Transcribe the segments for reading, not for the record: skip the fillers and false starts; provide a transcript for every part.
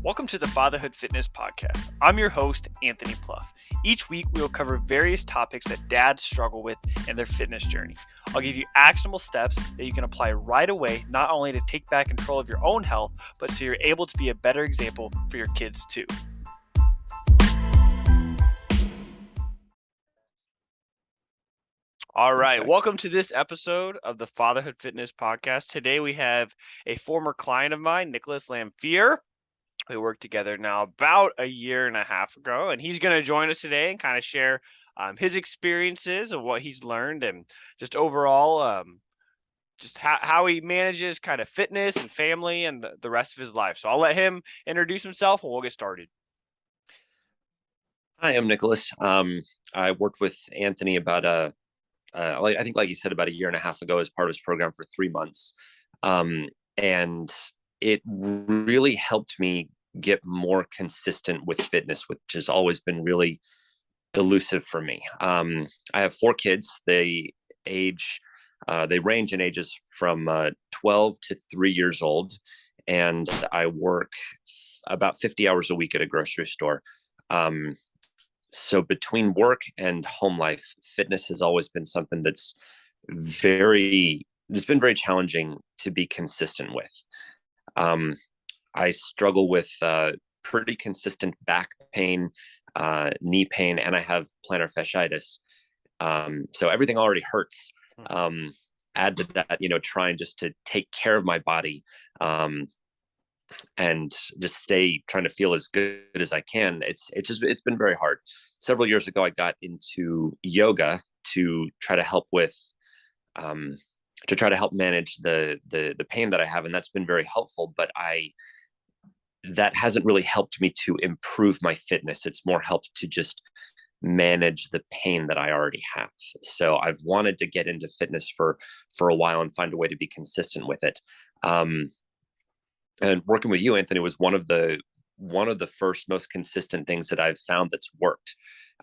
Welcome to the Fatherhood Fitness Podcast. I'm your host, Anthony Pluff. Each week, we will cover various topics that dads struggle with in their fitness journey. I'll give you actionable steps that you can apply right away, not only to take back control of your own health, but so you're able to be a better example for your kids too. All right, welcome to this episode of the Fatherhood Fitness Podcast. Today, we have a former client of mine, Nicolas Lanphere. We worked together now about a year and a half ago, and he's going to join us today and kind of share his experiences of what he's learned and just overall just how he manages kind of fitness and family and the rest of his life. So I'll let him introduce himself and we'll get started. Hi, I'm Nicholas. I worked with Anthony about I think, like you said, about a year and a half ago as part of his program for 3 months. And it really helped me get more consistent with fitness, which has always been really elusive for me. I have 4 kids. They range in ages from 12 to 3 years old. And I work about 50 hours a week at a grocery store. So between work and home life, fitness has always been something it's been very challenging to be consistent with. I struggle with pretty consistent back pain, knee pain, and I have plantar fasciitis. So everything already hurts. Add to that, trying just to take care of my body, and just trying to feel as good as I can. It's been very hard. Several years ago, I got into yoga to try to help with, manage the pain that I have. And that's been very helpful, but that hasn't really helped me to improve my fitness. It's more helped to just manage the pain that I already have. So I've wanted to get into fitness for a while and find a way to be consistent with it. And working with you, Anthony, was one of the first most consistent things that I've found that's worked.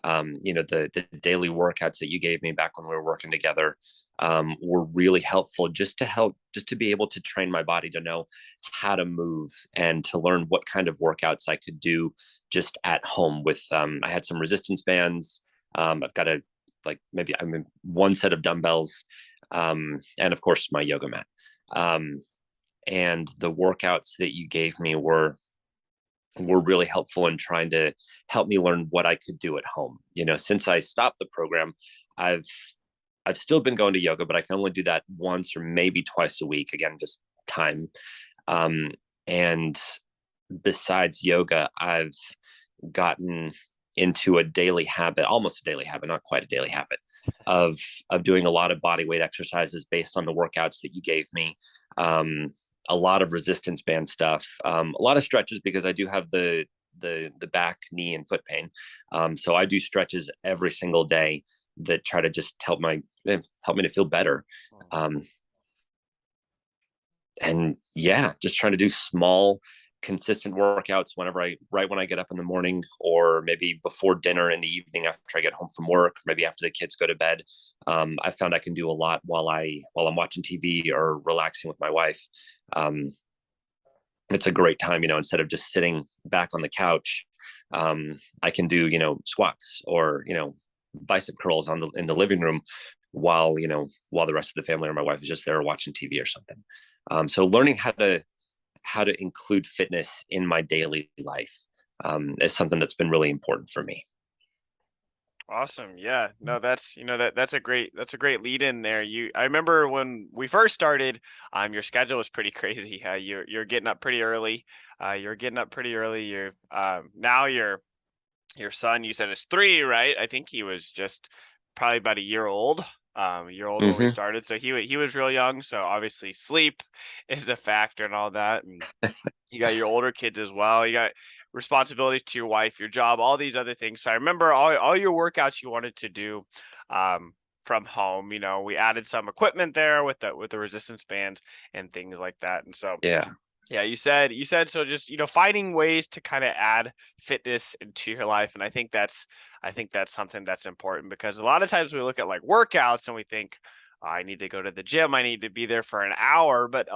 The daily workouts that you gave me back when we were working together were really helpful, just to be able to train my body to know how to move and to learn what kind of workouts I could do just at home with, I had some resistance bands. I've got one set of dumbbells, and of course my yoga mat. And the workouts that you gave me were really helpful in trying to help me learn what I could do at home. Since I stopped the program, I've still been going to yoga, but I can only do that once or maybe twice a week. Again, just time. And besides yoga, I've gotten into a daily habit, almost a daily habit, not quite a daily habit, of doing a lot of body weight exercises based on the workouts that you gave me. A lot of resistance band stuff, a lot of stretches, because I do have the back, knee, and foot pain. So I do stretches every single day that try to just help me to feel better. And yeah, just trying to do small, consistent workouts right when I get up in the morning, or maybe before dinner in the evening after I get home from work, maybe after the kids go to bed. I found I can do a lot while I'm watching TV or relaxing with my wife. It's a great time, instead of just sitting back on the couch. I can do, squats or, bicep curls in the living room while the rest of the family or my wife is just there watching TV or something. So learning how to include fitness in my daily life is something that's been really important for me. Awesome. Yeah. No, that's that's a great lead in there. I remember when we first started, your schedule was pretty crazy. You're getting up pretty early. You're now your son, you said, is 3, right? I think he was just probably about a year old. When we started, so he was real young. So obviously sleep is a factor and all that. And you got your older kids as well. You got responsibilities to your wife, your job, all these other things. So I remember all your workouts you wanted to do from home. We added some equipment there with the resistance bands and things like that. And so yeah, you said so, just finding ways to kind of add fitness into your life. And I think that's something that's important, because a lot of times we look at like workouts and we think, I need to go to the gym, I need to be there for an hour, but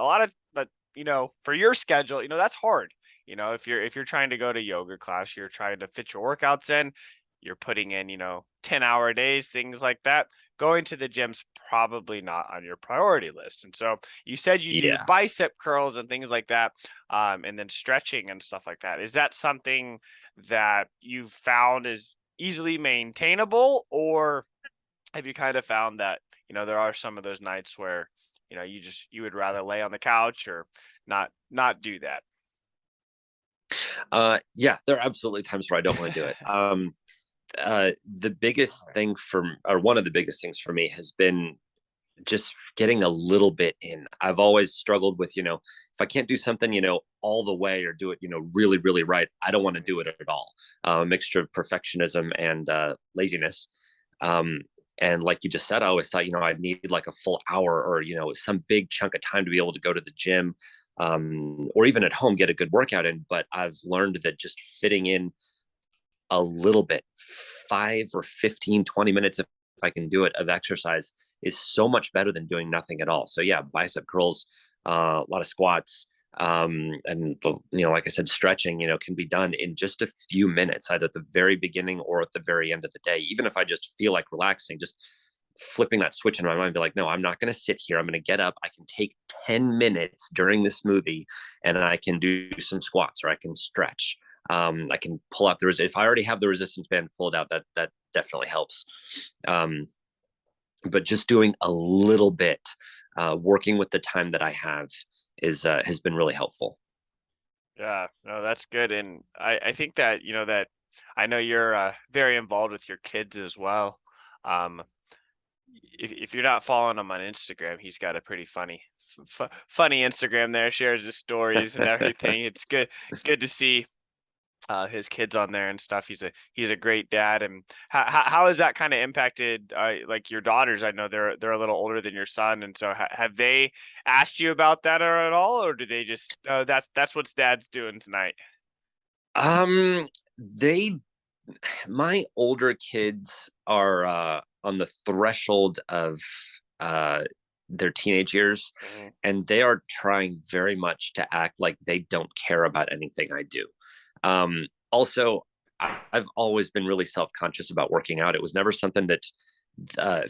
for your schedule, that's hard. if you're trying to go to yoga class, you're trying to fit your workouts in, you're putting in, 10-hour days, things like that. Going to the gym's probably not on your priority list. And so you said you do Yeah. bicep curls and things like that, and then stretching and stuff like that. Is that something that you've found is easily maintainable, or have you kind of found that, there are some of those nights where, you would rather lay on the couch or not do that? Yeah, there are absolutely times where I don't want to do it. The biggest thing or one of the biggest things for me has been just getting a little bit in. I've always struggled with, if I can't do something, all the way or do it, really, really right, I don't want to do it at all. A mixture of perfectionism and laziness. Um, and like you just said, I always thought, I'd need like a full hour or, some big chunk of time to be able to go to the gym, or even at home, get a good workout in. But I've learned that just fitting in a little bit, 5 or 15, 20 minutes, if I can do it, of exercise is so much better than doing nothing at all. So yeah, bicep curls, a lot of squats, and like I said, stretching, can be done in just a few minutes, either at the very beginning or at the very end of the day. Even if I just feel like relaxing, just flipping that switch in my mind, be like, no, I'm not going to sit here. I'm going to get up. I can take 10 minutes during this movie and I can do some squats or I can stretch. I can pull out if I already have the resistance band pulled out, that definitely helps. Um, but just doing a little bit, working with the time that I have has been really helpful. Yeah, no, that's good. And I think that, that I know you're very involved with your kids as well. Um, if you're not following him on Instagram, he's got a pretty funny Instagram there, shares his stories and everything. It's good to see his kids on there and stuff. He's a great dad. And how has that kind of impacted like your daughters? I know they're a little older than your son, and so have they asked you about that or at all, or do they just, oh, that's what dad's doing tonight? They My older kids are on the threshold of uh, their teenage years, Hmm. and they are trying very much to act like they don't care about anything I do. Also, I've always been really self conscious about working out. It was never something that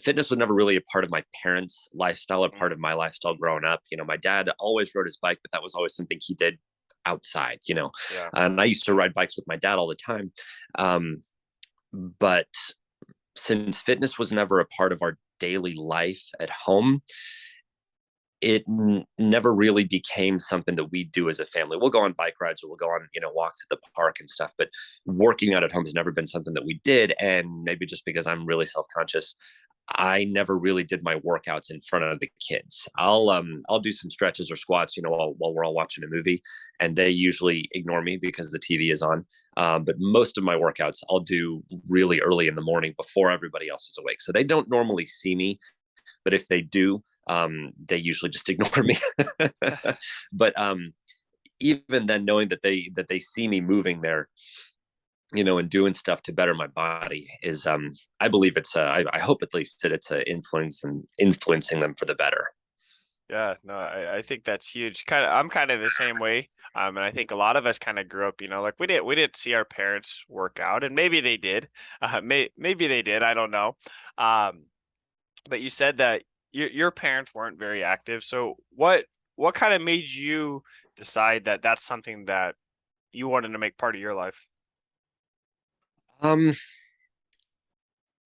fitness was never really a part of my parents' lifestyle or part Hmm. of my lifestyle growing up. My dad always rode his bike, but that was always something he did outside, Yeah. and I used to ride bikes with my dad all the time. Um, but since fitness was never a part of our daily life at home, it never really became something that we do as a family. We'll go on bike rides or we'll go on, walks at the park and stuff, but working out at home has never been something that we did. And maybe just because I'm really self-conscious, I never really did my workouts in front of the kids. I'll do some stretches or squats, while we're all watching a movie, and they usually ignore me because the TV is on. But most of my workouts I'll do really early in the morning before everybody else is awake. So they don't normally see me, but if they do, they usually just ignore me. But even then, knowing that they see me moving there, and doing stuff to better my body is, I believe I hope at least that it's influencing them for the better. Yeah, no, I think that's huge. I'm kind of the same way. And I think a lot of us kind of grew up, like we didn't see our parents work out, and maybe they did. Maybe they did. I don't know. Um, but you said that your parents weren't very active. So what kind of made you decide that that's something that you wanted to make part of your life? Um,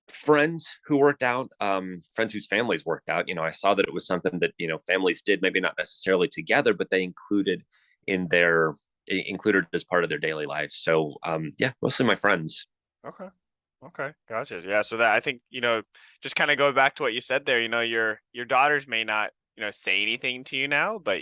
Friends who worked out, friends whose families worked out, I saw that it was something that, families did, maybe not necessarily together, but they in their included as part of their daily life. So yeah, mostly my friends. Okay. Okay. Gotcha. Yeah. So that I think, just kind of go back to what you said there, your daughters may not, say anything to you now, but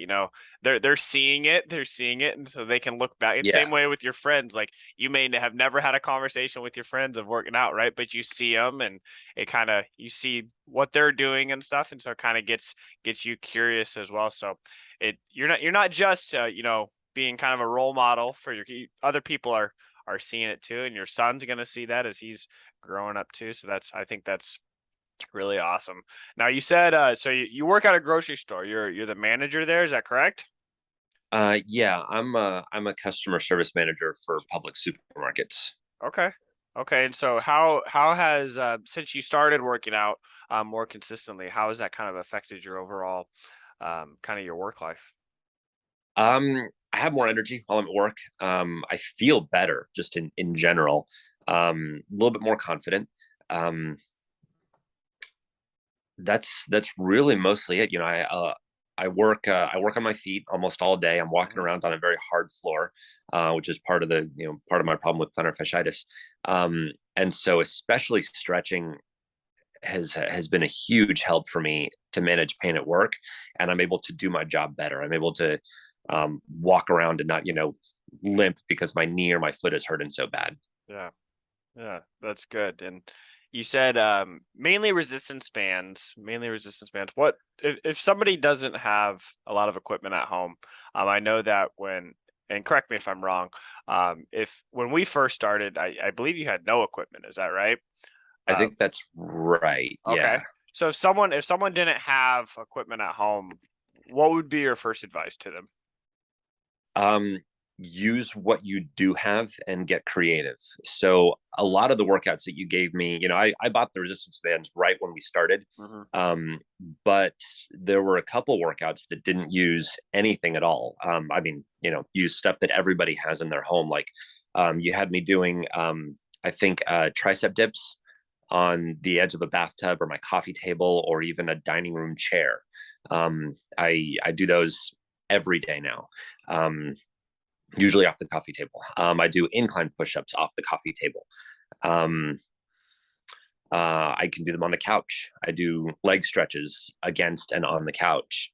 they're seeing it. They're seeing it. And so they can look back. It's Yeah. same way with your friends. Like you may have never had a conversation with your friends of working out, right? But you see them and it kind of you see what they're doing and stuff. And so it kind of gets you curious as well. So you're not just being kind of a role model for other people are seeing it too, and your son's gonna see that as he's growing up too. So I think that's really awesome. Now you said so you work at a grocery store. You're the manager there, is that correct? Yeah, I'm a customer service manager for public supermarkets. Okay. Okay. And so how has since you started working out more consistently, how has that kind of affected your overall kind of your work life? I have more energy while I'm at work. I feel better just in general. A little bit more confident. Um, that's really mostly it. I work on my feet almost all day. I'm walking Hmm. around on a very hard floor, which is part of the part of my problem with plantar fasciitis. And so especially stretching has been a huge help for me to manage pain at work, and I'm able to do my job better. I'm able to walk around and not limp because my knee or my foot is hurting so bad. Yeah. Yeah, that's good. And you said mainly resistance bands. What if somebody doesn't have a lot of equipment at home? I know that when, and correct me if I'm wrong, if when we first started, I believe you had no equipment. Is that right? I Uh, think that's right. okay. Yeah. So if someone didn't have equipment at home, what would be your first advice to them? um, Use what you do have and get creative. So a lot of the workouts that you gave me, I bought the resistance bands right when we started. Hmm. Um, but there were a couple workouts that didn't use anything at all. I mean, use stuff that everybody has in their home. Like you had me doing, I think, tricep dips on the edge of a bathtub or my coffee table or even a dining room chair. I do those every day now. Um, Usually off the coffee table. I do incline push-ups off the coffee table. Um, I can do them on the couch. I do leg stretches against and on the couch.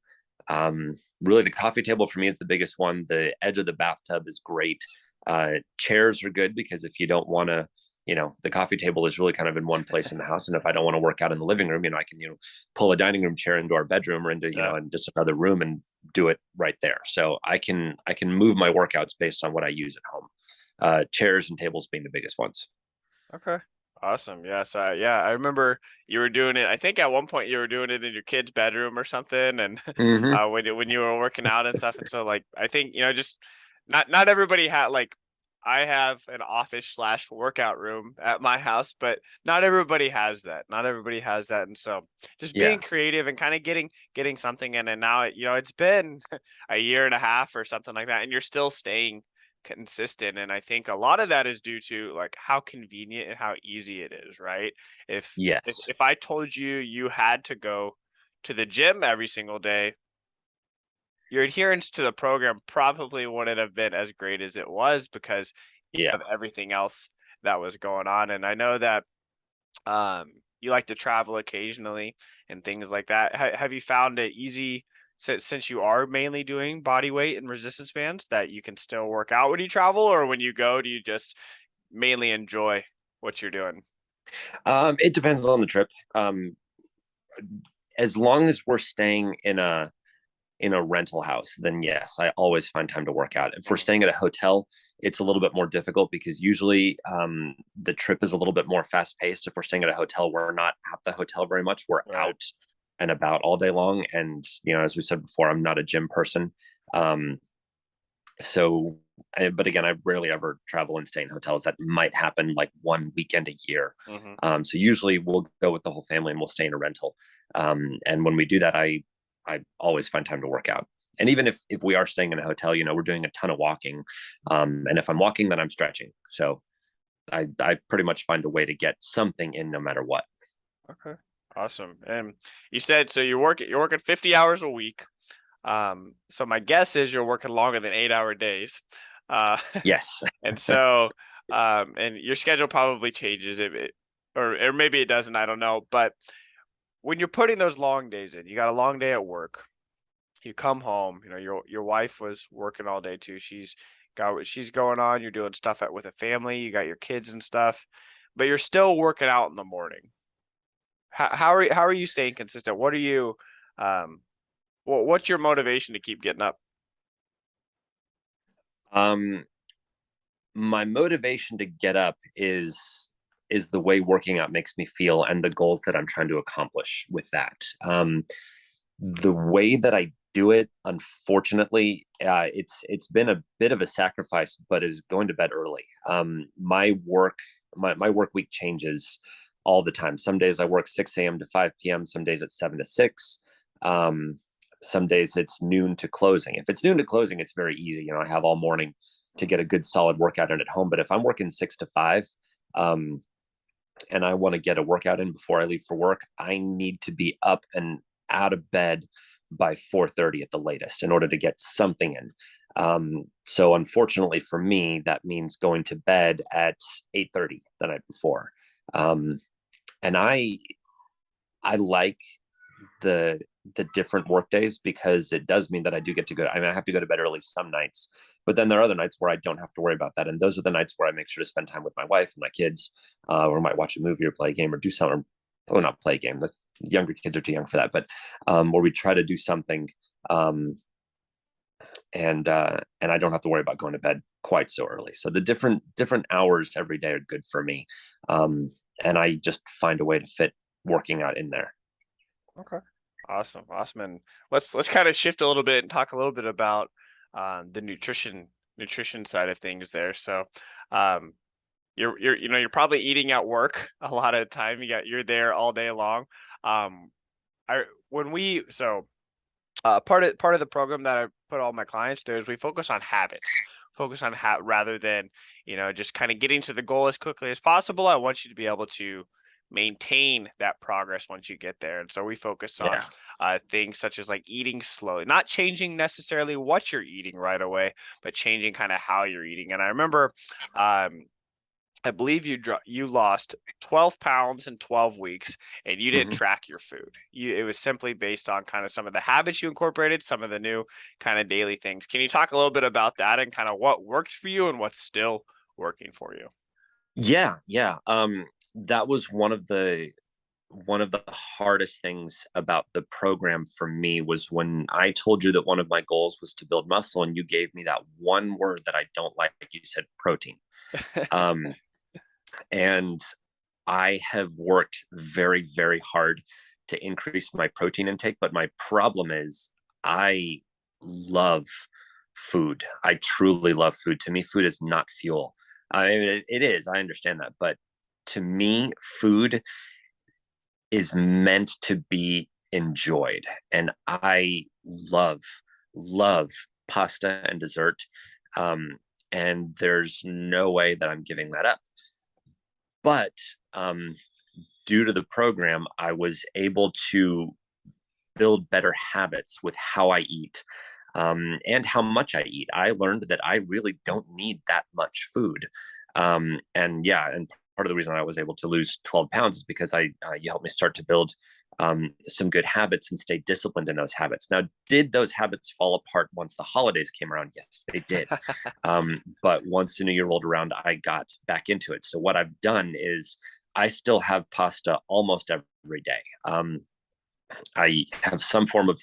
Really, the coffee table for me is the biggest one. The edge of the bathtub is great. Chairs are good because if you don't want to, the coffee table is really kind of in one place in the house. And if I don't want to work out in the living room, I can, pull a dining room chair into our bedroom or into, Yeah. in just another room and do it right there. So I can move my workouts based on what I use at home. Chairs and tables being the biggest ones. Okay. Awesome. Yeah. So yeah, I remember you were doing it. I think at one point you were doing it in your kid's bedroom or something, and Mm-hmm. when you were working out and stuff. And so like I think just not everybody had like I have an office slash workout room at my house, but not everybody has that. Not everybody has that, and so just being Yeah. creative and kind of getting something in. And now it's been a year and a half or something like that, and you're still staying consistent. And I think a lot of that is due to like how convenient and how easy it is, right? Yes. If I told you you had to go to the gym every single day, your adherence to the program probably wouldn't have been as great as it was because Yeah. of everything else that was going on. And I know that you like to travel occasionally and things like that. Have you found it easy since you are mainly doing body weight and resistance bands that you can still work out when you travel, or when you go, do you just mainly enjoy what you're doing? It depends on the trip. As long as we're staying in a rental house, then yes, I always find time to work out. If we're Mhm. staying at a hotel, it's a little bit more difficult because usually the trip is a little bit more fast paced. If we're staying at a hotel, we're not at the hotel very much. We're Right. out and about all day long. And, as we said before, I'm not a gym person. Um, so, but again, I rarely ever travel and stay in hotels. That might happen like one weekend a year. Hmm. So usually we'll go with the whole family and we'll stay in a rental. And when we do that, I always find time to work out. And even if we are staying in a hotel, we're doing a ton of walking. And if I'm walking, then I'm stretching. So I pretty much find a way to get something in no matter what. Okay. Awesome. And you said so you're working 50 hours a week. So my guess is you're working longer than 8-hour days. Yes. And so, and your schedule probably changes or maybe it doesn't, I don't know. But when you're putting those long days in, you got a long day at work, you come home, your wife was working all day too. She's got what she's going on. You're doing stuff with a family, you got your kids and stuff, but you're still working out in the morning. How are you staying consistent? What are you, um, what's your motivation to keep getting up? Um, my motivation to get up is the way working out makes me feel and the goals that I'm trying to accomplish with that. The way that I do it, unfortunately, it's been a bit of a sacrifice, but is going to bed early. My work week changes all the time. Some days I work 6 a.m. to 5 p.m. Some days it's 7 to 6. Um, some days it's noon to closing. If it's noon to closing, it's very easy. I have all morning to get a good solid workout in at home. But if I'm working 6 to 5, um, and I want to get a workout in before I leave for work, I need to be up and out of bed by 4:30 at the latest in order to get something in. So unfortunately for me, that means going to bed at 8:30 the night before. Um, and I like the the different work days because it does mean that I do get to go. I mean, I have to go to bed early some nights, but then there are other nights where I don't have to worry about that. And those are the nights where I make sure to spend time with my wife and my kids, or might watch a movie or play a game or do something, or not play a game. The younger kids are too young for that, but where we try to do something, um, and I don't have to worry about going to bed quite so early. So the different hours every day are good for me, and I just find a way to fit working out in there. Okay. Awesome. Awesome. And let's kind of shift a little bit and talk a little bit about the nutrition side of things there. So um you're probably eating at work a lot of the time. You're there all day long. Um I when we so part of the program that I put all my clients through is we focus on habits. Focus on rather than, just kind of getting to the goal as quickly as possible. I want you to be able to maintain that progress once you get there. And so we focus on Yeah. things such as like eating slowly, not changing necessarily what you're eating right away, but changing kind of how you're eating. And I remember um, I believe you lost 12 pounds in 12 weeks, and you didn't Mm-hmm. track your food. It was simply based on kind of some of the habits you incorporated, some of the new kind of daily things. Can you talk a little bit about that and kind of what worked for you and what's still working for you? Yeah, yeah. That was one of the hardest things about the program for me was when I told you that one of my goals was to build muscle, and you gave me that one word that I don't like. You said protein. Um, and I have worked very, very hard to increase my protein intake, but my problem is I love food. I truly love food. To me, food is not fuel. I mean, it is. I understand that, but to me, food is meant to be enjoyed, and I love pasta and dessert. Um, and there's no way that I'm giving that up. But um, due to the program, I was able to build better habits with how I eat, and how much I eat. I learned that I really don't need that much food. And yeah, and part of the reason I was able to lose 12 pounds is because you helped me start to build some good habits and stay disciplined in those habits. Now, did those habits fall apart once the holidays came around? Yes, they did. But once the new year rolled around, I got back into it. So what I've done is I still have pasta almost every day. I have some form of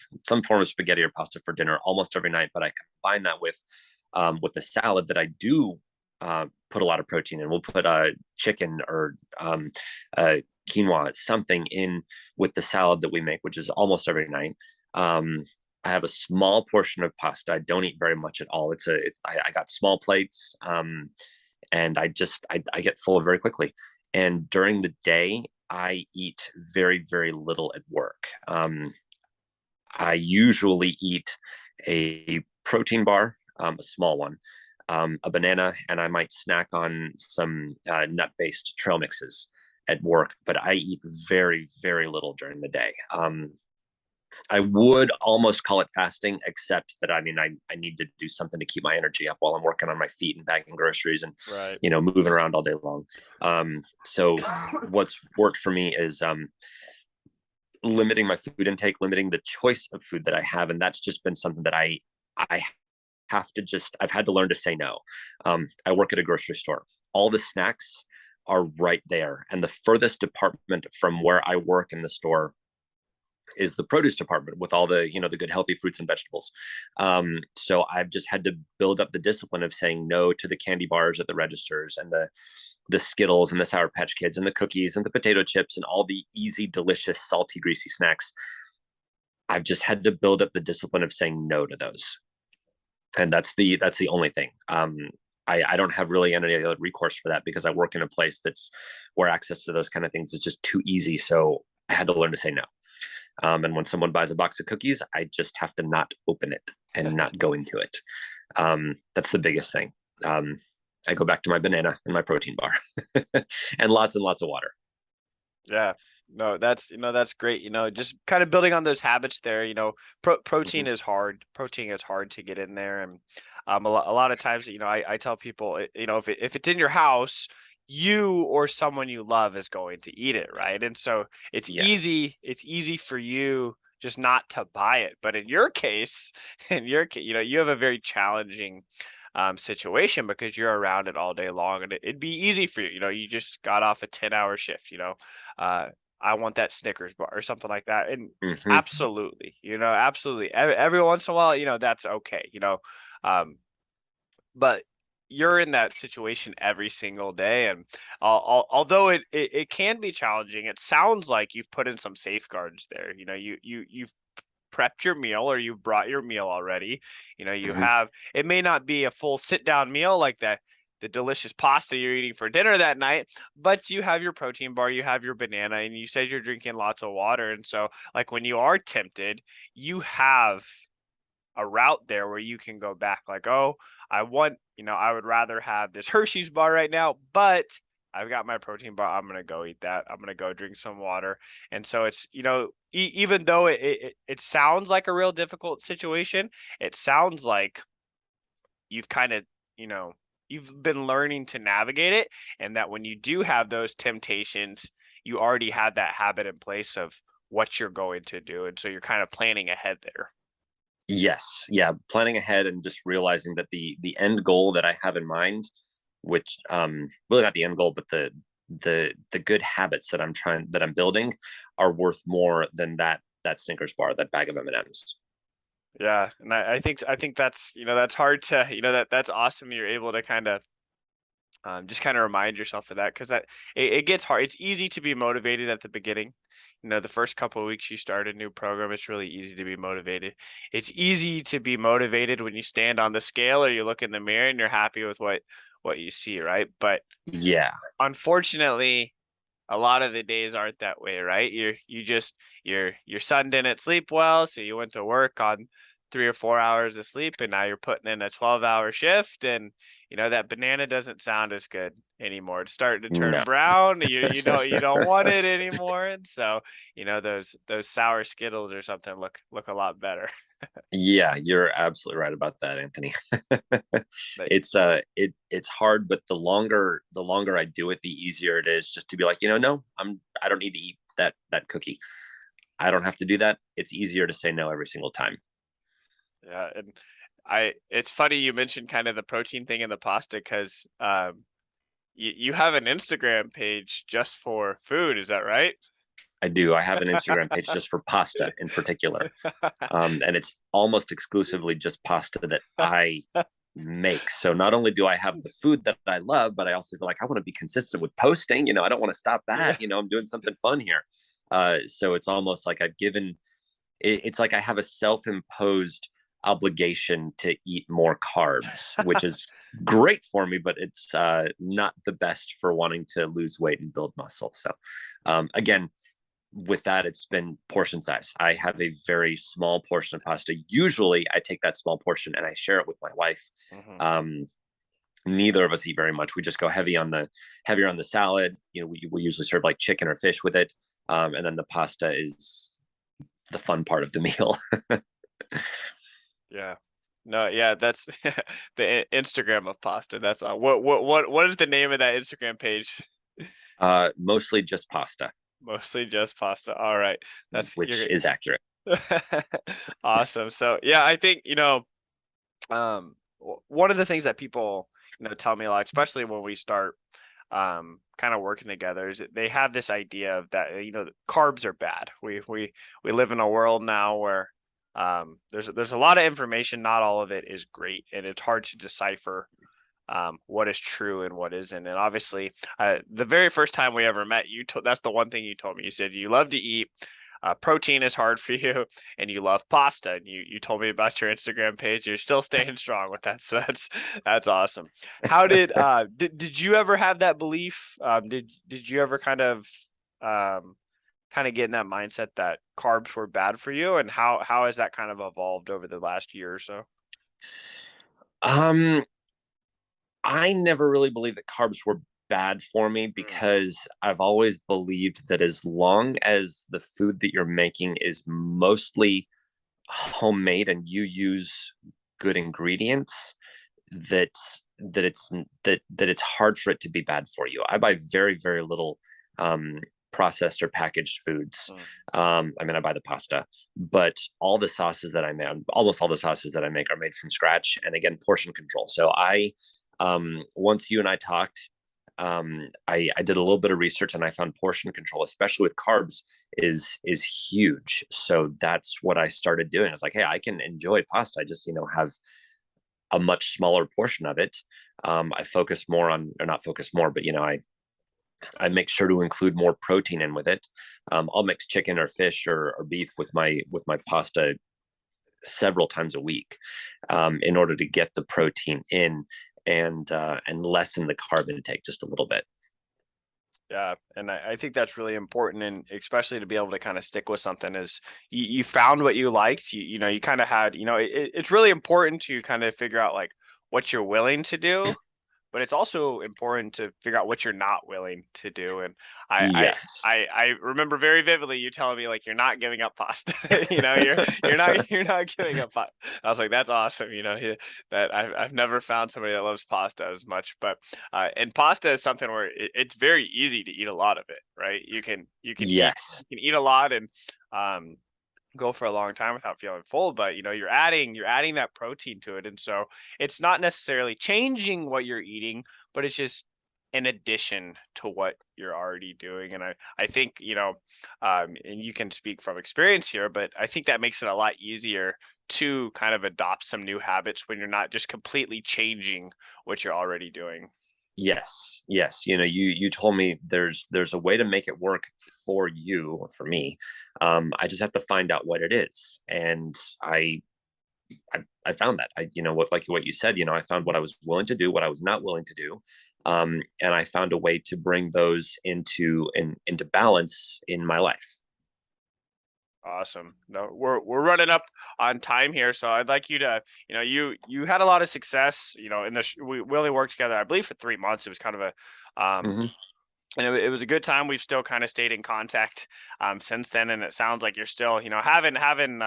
spaghetti or pasta for dinner almost every night, but I combine that with the salad that I do put a lot of protein in. We'll put chicken or quinoa, something in with the salad that we make, which is almost every night. I have a small portion of pasta. I don't eat very much at all. I got small plates, and I get full very quickly. And during the day, I eat very, very little at work. I usually eat a protein bar, a small one, a banana, and I might snack on some nut-based trail mixes at work. But I eat very, very little during the day. I would almost call it fasting, except that I mean I need to do something to keep my energy up while I'm working on my feet and bagging groceries and Right. moving around all day long. So what's worked for me is limiting my food intake, limiting the choice of food that I have, and that's just been something that I I've had to learn to say no. I work at a grocery store. All the snacks are right there, and the furthest department from where I work in the store is the produce department with all the good healthy fruits and vegetables. So I've just had to build up the discipline of saying no to the candy bars at the registers and the Skittles and the Sour Patch Kids and the cookies and the potato chips and all the easy, delicious, salty, greasy snacks. I've just had to build up the discipline of saying no to those. and that's the only thing. I don't have really any other recourse for that because I work in a place that's where access to those kind of things is just too easy. So I had to learn to say no. And when someone buys a box of cookies, I just have to not open it and not go into it. That's the biggest thing. Um, I go back to my banana and my protein bar and lots of water. Yeah. No, that's great. Just kind of building on those habits there, protein Mm-hmm. is hard. Protein is hard to get in there. And a lot of times, I tell people, if it's in your house, you or someone you love is going to eat it, right? And so Yes. it's easy for you just not to buy it. But in your case, you have a very challenging situation because you're around it all day long, and it'd be easy for you. You just got off a 10-hour shift. Uh, I want that Snickers bar or something like that. And Mm-hmm. absolutely, absolutely. Every once in a while, that's okay. Um, but you're in that situation every single day, and although it can be challenging, it sounds like you've put in some safeguards there. You've prepped your meal, or you've brought your meal already. You Mm-hmm. have, it may not be a full sit down meal like that, the delicious pasta you're eating for dinner that night, but you have your protein bar, you have your banana, and you said you're drinking lots of water. And so, like, when you are tempted, you have a route there where you can go back, like, oh, I would rather have this Hershey's bar right now, but I've got my protein bar. I'm gonna go eat that. I'm gonna go drink some water. And so it's, even though it sounds like a real difficult situation, it sounds like you've kind of, you know, you've been learning to navigate it, and that when you do have those temptations, you already had that habit in place of what you're going to do, and so you're kind of planning ahead there. Yes, yeah, planning ahead and just realizing that the end goal that I have in mind, which really not the end goal, but the good habits that I'm building are worth more than that Snickers bar, that bag of M&Ms. Yeah, and I think that's, that's hard to, that's awesome. You're able to kind of just kind of remind yourself of that, because it gets hard. It's easy to be motivated at the beginning. The first couple of weeks you start a new program, it's really easy to be motivated. It's easy to be motivated when you stand on the scale or you look in the mirror and you're happy with what you see, right? But Yeah, unfortunately, a lot of the days aren't that way, right? Your son didn't sleep well, so you went to work on 3 or 4 hours of sleep, and now you're putting in a 12-hour shift, and that banana doesn't sound as good anymore. It's starting to turn no. brown. You don't want it anymore, and so those sour Skittles or something look a lot better. Yeah, you're absolutely right about that, Anthony. But It's hard, but the longer I do it, the easier it is just to be like, no, I don't need to eat that cookie. I don't have to do that. It's easier to say no every single time. yeah, and it's funny you mentioned kind of the protein thing in the pasta, because you have an Instagram page just for food, is that right? I do. I have an Instagram page just for pasta in particular. And it's almost exclusively just pasta that I make. So not only do I have the food that I love, but I also feel like I want to be consistent with posting. I don't want to stop that. Yeah. I'm doing something fun here. So it's almost like it's like I have a self-imposed obligation to eat more carbs, which is great for me, but it's not the best for wanting to lose weight and build muscle. So again, with that, it's been portion size. I have a very small portion of pasta. Usually, I take that small portion and I share it with my wife. Mhm. Um, Neither of us eat very much. We just go heavier on the salad. We usually serve like chicken or fish with it, and then the pasta is the fun part of the meal. Yeah. No, yeah, that's the Instagram of pasta. That's what is the name of that Instagram page? Mostly just pasta, Mostly just pasta. All right. That's which you're is accurate. awesome. So, yeah, I think, one of the things that people, tell me a lot, especially when we start kind of working together, is that they have this idea of that, carbs are bad. We live in a world now where there's a lot of information, not all of it is great, and it's hard to decipher what is true and what isn't. And obviously, the very first time we ever met, that's the one thing you told me. You said you love to eat. protein is hard for you, and you love pasta. And you told me about your Instagram page. You're still staying strong with that, so that's awesome. How did you ever have that belief? Did you ever um, kind of get in that mindset that carbs were bad for you, and how has that kind of evolved over the last year or so? Um, I never really believed that carbs were bad for me Mm, because I've always believed that as long as the food that you're making is mostly homemade and you use good ingredients, that that it's hard for it to be bad for you. I buy very little um, processed or packaged foods. mm. I mean, I buy the pasta, but all the sauces that I make, almost all the sauces that I make, are made from scratch. And again, portion control. So once you and I talked, I did a little bit of research and I found portion control, especially with carbs, is huge. So that's what I started doing. I was like, hey, I can enjoy pasta. I just have a much smaller portion of it. I focus more on, or not focus more, but I make sure to include more protein in with it. I'll mix chicken or fish or beef with my pasta several times a week, in order to get the protein in and lessen the carb intake just a little bit. Yeah, and I think that's really important, and especially to be able to kind of stick with something is you found what you liked. You kind of had, it's really important to kind of figure out like what you're willing to do, but it's also important to figure out what you're not willing to do. And I Yes. I remember very vividly you telling me like you're not giving up pasta. You're not giving up pasta. I was like, that's awesome. That I've never found somebody that loves pasta as much. But and pasta is something where it's very easy to eat a lot of it, right? Yes. You can eat a lot and um go for a long time without feeling full, but you're adding that protein to it, and so it's not necessarily changing what you're eating, but it's just in addition to what you're already doing. And I think and you can speak from experience here, but I think that makes it a lot easier to kind of adopt some new habits when you're not just completely changing what you're already doing. Yes, yes. You told me there's a way to make it work for you or for me. I just have to find out what it is, and I found that. What you said. I found what I was willing to do, what I was not willing to do, and I found a way to bring those into balance in my life. Awesome. No, we're running up on time here, so I'd like you to, you had a lot of success, in we only worked together, I believe, for 3 months. It was kind of a Hmm. and it was a good time. We've still kind of stayed in contact since then, and it sounds like you're still, having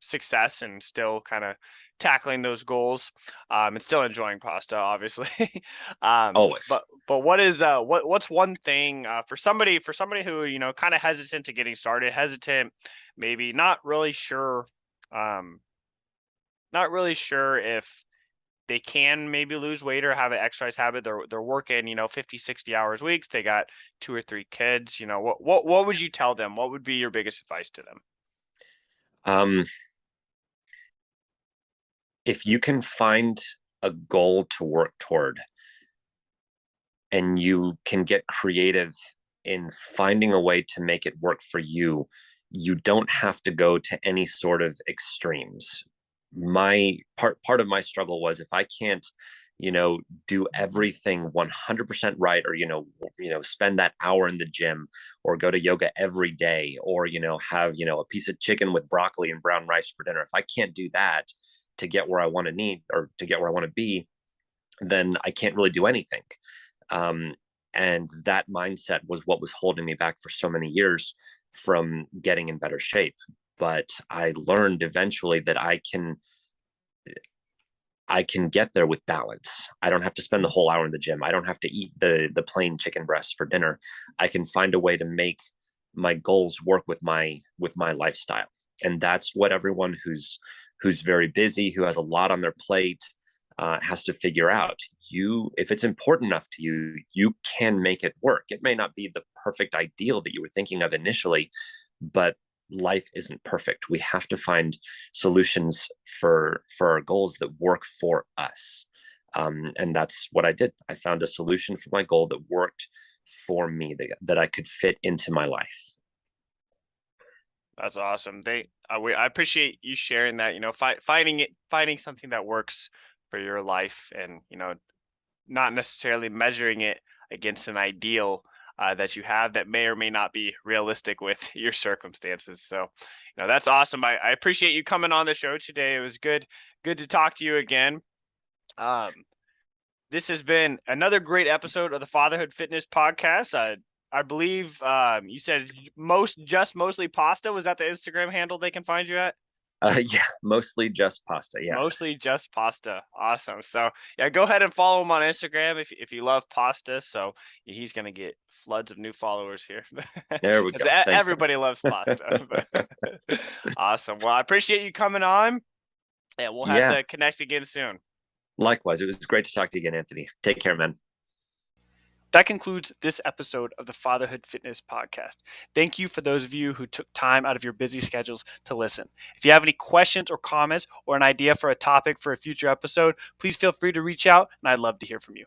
success and still kind of tackling those goals, and still enjoying pasta, obviously. Always. But what's one thing for somebody who kind of hesitant to getting started, hesitant, maybe um, not really sure if they can maybe lose weight or have an exercise habit. They're working, 50, 60 hours weeks. They got two or three kids. What would you tell them? What would be your biggest advice to them? Um, if you can find a goal to work toward, and you can get creative in finding a way to make it work for you, you don't have to go to any sort of extremes. My part of my struggle was, if I can't, do everything 100% right, or spend that hour in the gym, or go to yoga every day, or have a piece of chicken with broccoli and brown rice for dinner. If I can't do that to get where I want to need, or to get where I want to be, then I can't really do anything. Um, and that mindset was what was holding me back for so many years from getting in better shape. But I learned eventually that I can get there with balance. I don't have to spend the whole hour in the gym. I don't have to eat the plain chicken breast for dinner. I can find a way to make my goals work with my lifestyle. And that's what everyone who's very busy, who has a lot on their plate, has to figure out. If it's important enough to you, you can make it work. It may not be the perfect ideal that you were thinking of initially, but life isn't perfect. We have to find solutions for our goals that work for us. And that's what I did. I found a solution for my goal that worked for me, that I could fit into my life. That's awesome. I appreciate you sharing that. Finding something that works for your life, and not necessarily measuring it against an ideal that you have that may or may not be realistic with your circumstances. So, that's awesome. I appreciate you coming on the show today. It was good to talk to you again. Um, this has been another great episode of the Fatherhood Fitness Podcast. I believe you said mostly pasta. Was that the Instagram handle they can find you at? Yeah, mostly just pasta. Yeah. Mostly just pasta. Awesome. So yeah, go ahead and follow him on Instagram if you love pasta. So he's gonna get floods of new followers here. There we As go. Thanks, everybody loves pasta. Awesome. Well, I appreciate you coming on. Yeah, we'll have Yeah. to connect again soon. Likewise. It was great to talk to you again, Anthony. Take care, man. That concludes this episode of the Fatherhood Fitness Podcast. Thank you for those of you who took time out of your busy schedules to listen. If you have any questions or comments or an idea for a topic for a future episode, please feel free to reach out, and I'd love to hear from you.